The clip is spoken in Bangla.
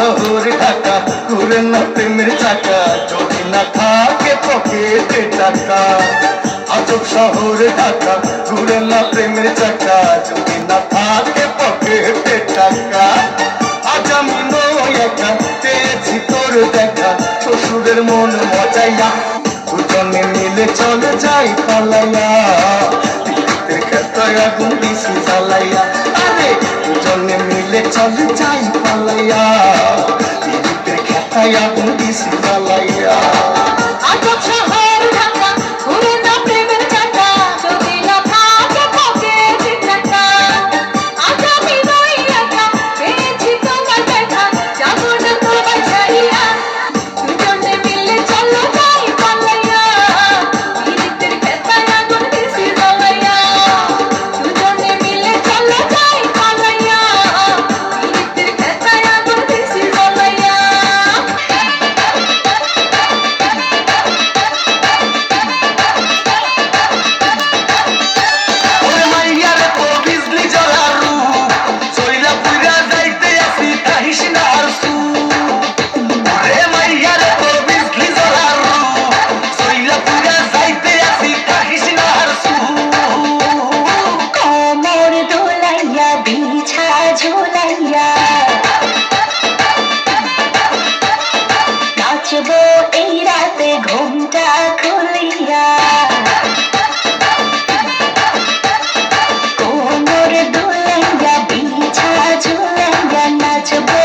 শহর ঢাকা ঘুরে না প্রেমের চাকা যদি না থাকে পকেটে টাকা আজব শহর ঢাকা ঘুরে না প্রেমের চাকা যদি না থাকে পকেটে টাকা আজ আমি নই একা পেয়েছি তোর দেখা শ্বশুরের মন মজাইয়া দুজনে মিলে চলে যাই পালাইয়া বিদ্যুতের ক্ষেত্রে আগুন দিছি জ্বালাইয়া আরে দুজনে মিলে চলে যাই পালাইয়া বিদ্যুতের ক্ষেত্রে আগুন দিছি জ্বালাইয়া আজব শহর ঢাকা ঘুরে না প্রেমের চাকা যদি না থাকে পকেটে টাকা আজ আমি নই একা পেয়েছি তোমার দেখা যাবো না তোমায় ছাড়িয়া দুজনে মিলে চলো যাই পালাইয়া বিদ্যুতের ক্ষেত্রে আগুন দিছি জ্বালাইয়া দুজনে মিলে চলো যাই পালাইয়া বিদ্যুতের ক্ষেত্রে আগুন দিছি জ্বালাইয়া ওরে মাইয়ারে তো বিজলি জ্বলার রূপ চইলা পুইরা যাইতে আসি কাহিস না আর ওরে মাইয়ারে তো বিজলি জ্বলার রূপ চইলা পুইরা যাইতে আসি কাহিস না আর কোমর দোলাইয়া বিছা ঝুলাইয়া নাচবো এই রাতে ঘুমটা খুলিয়া কোমর দোলাইয়া বিছা ঝুলাইয়া নাচবো